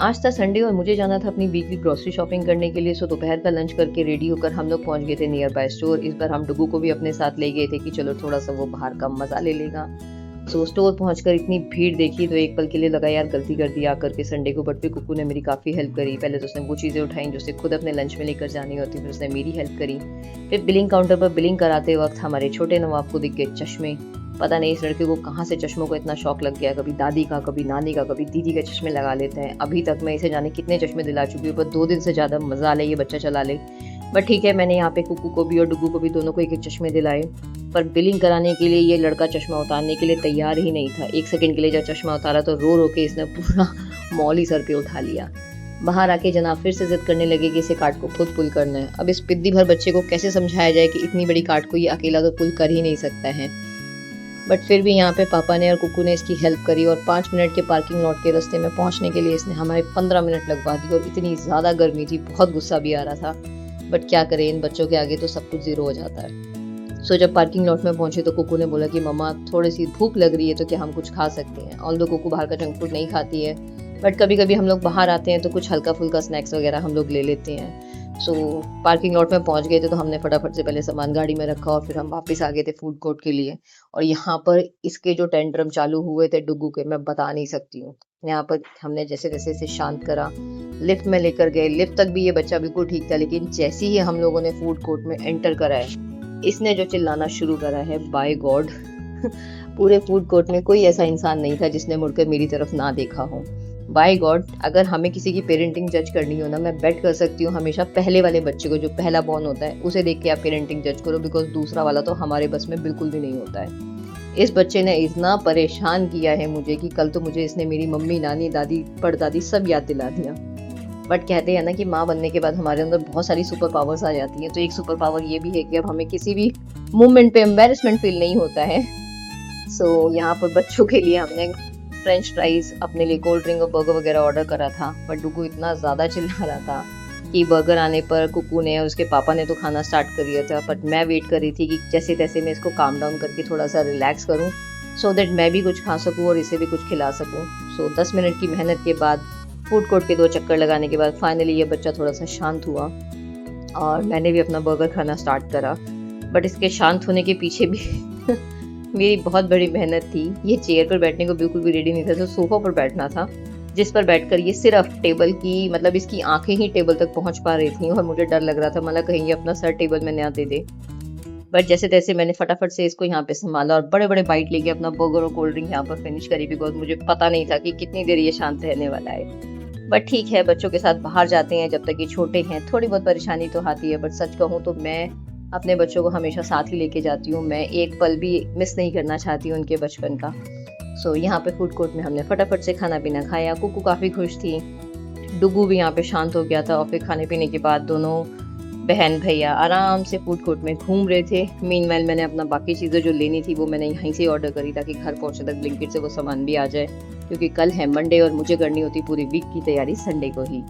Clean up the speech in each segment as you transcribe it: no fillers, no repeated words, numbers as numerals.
आज था संडे और मुझे जाना था अपनी वीकली ग्रोसरी शॉपिंग करने के लिए। सो दोपहर का लंच करके रेडी होकर हम लोग पहुंच गए थे नियर बाय स्टोर। इस बार हम डुगू को भी अपने साथ ले गए थे कि चलो थोड़ा सा वो बाहर का मजा ले लेगा। सो स्टोर पहुंचकर इतनी भीड़ देखी तो एक पल के लिए लगा यार गलती कर दी आकर के संडे को। बट फिर कुकू ने मेरी काफ़ी हेल्प करी। पहले तो उसने वो चीज़ें उठाई जो उसे खुद अपने लंच में लेकर जानी होती, फिर उसने मेरी हेल्प करी। फिर बिलिंग काउंटर पर बिलिंग कराते वक्त हमारे छोटे नवाब को दिख गए चश्मे। पता नहीं इस लड़के को कहाँ से चश्मों को इतना शौक लग गया, कभी दादी का, कभी नानी का, कभी दीदी के चश्मे लगा लेता है। अभी तक मैं इसे जाने कितने चश्मे दिला चुकी हूँ, पर 2 दिन से ज़्यादा मजा ले ये बच्चा चला ले। बट ठीक है, मैंने यहाँ पे कुकू को भी और डुगू को भी दोनों को एक एक चश्मे दिलाए। पर बिलिंग कराने के लिए ये लड़का चश्मा उतारने के लिए तैयार ही नहीं था। 1 सेकंड के लिए जब चश्मा उतारा तो रो रो के इसने पूरा मॉल ही सर पे उठा लिया। बाहर आके जनाब फिर से जिद करने लगे कि इसे कार्ड को खुद पुल करना है। अब इस पिद्दी भर बच्चे को कैसे समझाया जाए कि इतनी बड़ी कार्ड को ये अकेला तो पुल कर ही नहीं सकता है। बट फिर भी यहाँ पे पापा ने और कुकू ने इसकी हेल्प करी और 5 मिनट के पार्किंग लॉट के रास्ते में पहुँचने के लिए इसने हमारे 15 मिनट लगवा दी। और इतनी ज़्यादा गर्मी थी, बहुत गुस्सा भी आ रहा था। बट क्या करें, इन बच्चों के आगे तो सब कुछ ज़ीरो हो जाता है। सो जब पार्किंग लॉट में पहुंचे तो कुकू ने बोला कि मम्मा थोड़ी सी भूख लग रही है तो क्या हम कुछ खा सकते हैं। ऑल्दो कुकू बाहर का जंक फूड नहीं खाती है, बट कभी कभी हम लोग बाहर आते हैं तो कुछ हल्का फुल्का स्नैक्स वगैरह हम लोग ले लेते हैं। सो पार्किंग लॉट में पहुंच गए थे तो हमने फटाफट से पहले सामान गाड़ी में रखा और फिर हम वापस आ गए थे फूड कोर्ट के लिए। और यहाँ पर इसके जो टेंट्रम चालू हुए थे डुगू के, मैं बता नहीं सकती हूँ। यहाँ पर हमने जैसे तैसे इसे शांत करा, लिफ्ट में लेकर गए। लिफ्ट तक भी ये बच्चा बिल्कुल ठीक था, लेकिन जैसे ही हम लोगों ने फूड कोर्ट में एंटर करा है इसने जो चिल्लाना शुरू करा है, बाय गॉड पूरे फूड कोर्ट में कोई ऐसा इंसान नहीं था जिसने मुड़कर मेरी तरफ ना देखा हो। बाय गॉड, अगर हमें किसी की पेरेंटिंग जज करनी हो ना, मैं बेट कर सकती हूँ हमेशा पहले वाले बच्चे को, जो पहला बॉर्न होता है, उसे देख के आप पेरेंटिंग जज करो, बिकॉज दूसरा वाला तो हमारे बस में बिल्कुल भी नहीं होता है। इस बच्चे ने इतना परेशान किया है मुझे कि कल तो मुझे इसने मेरी मम्मी, नानी, दादी, परदादी सब याद दिला दिया। बट कहते हैं ना कि माँ बनने के बाद हमारे अंदर बहुत सारी सुपर पावर्स आ जाती हैं। तो एक सुपर पावर ये भी है कि अब हमें किसी भी मूवमेंट पे एम्बेरसमेंट फील नहीं होता है। सो यहाँ पर बच्चों के लिए हमने फ्रेंच फ्राइज, अपने लिए कोल्ड ड्रिंक और बर्गर वगैरह ऑर्डर करा था। बट डुगू इतना ज़्यादा चिल्ला रहा था कि बर्गर आने पर कुकू ने और उसके पापा ने तो खाना स्टार्ट कर दिया था। बट मैं वेट कर रही थी कि जैसे तैसे मैं इसको काम डाउन करके थोड़ा सा रिलैक्स करूँ, सो दैट मैं भी कुछ खा सकूँ और इसे भी कुछ खिला सकूँ। सो 10 मिनट की मेहनत के बाद, फूड कोर्ट के 2 चक्कर लगाने के बाद फाइनली ये बच्चा थोड़ा सा शांत हुआ और मैंने भी अपना बर्गर खाना स्टार्ट करा। बट इसके शांत होने के पीछे भी मेरी बहुत बड़ी मेहनत थी। ये चेयर पर बैठने को बिल्कुल भी रेडी नहीं था, तो सोफा पर बैठना था, जिस पर बैठकर ये सिर्फ टेबल की, मतलब इसकी आंखें ही टेबल तक पहुंच पा रही थी और मुझे डर लग रहा था मतलब कहीं ये अपना सर टेबल में ना दे दे। बट जैसे तैसे मैंने फटाफट से इसको यहाँ पे संभाला और बड़े बड़े बाइट लेके अपना बर्गर और कोल्ड ड्रिंक यहाँ पर फिनिश करी, बिकॉज मुझे पता नहीं था कि कितनी देर ये शांत रहने वाला है। बट ठीक है, बच्चों के साथ बाहर जाते हैं जब तक ये छोटे हैं, थोड़ी बहुत परेशानी तो आती है। बट सच कहूँ तो मैं अपने बच्चों को हमेशा साथ ही लेके जाती हूँ। मैं एक पल भी मिस नहीं करना चाहती हूँ उनके बचपन का। सो यहाँ पे फूड कोर्ट में हमने फटाफट से खाना पीना खाया। कुकू काफ़ी खुश थी, डुगू भी यहाँ पे शांत हो गया था। और फिर खाने पीने के बाद दोनों बहन भैया आराम से फूड कोर्ट में घूम रहे थे। मीनवाइल मैंने अपना बाकी चीज़ें जो लेनी थी वो मैंने यहीं से ऑर्डर करी ताकि घर पहुँचने तक ब्लिंकिट से वो सामान भी आ जाए, क्योंकि कल है मंडे और मुझे करनी होती पूरी वीक की तैयारी संडे को ही,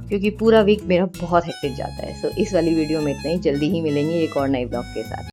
क्योंकि पूरा वीक मेरा बहुत हेक्टिक जाता है। सो इस वाली वीडियो में इतना ही। जल्दी ही मिलेंगे एक और नए ब्लॉग के साथ।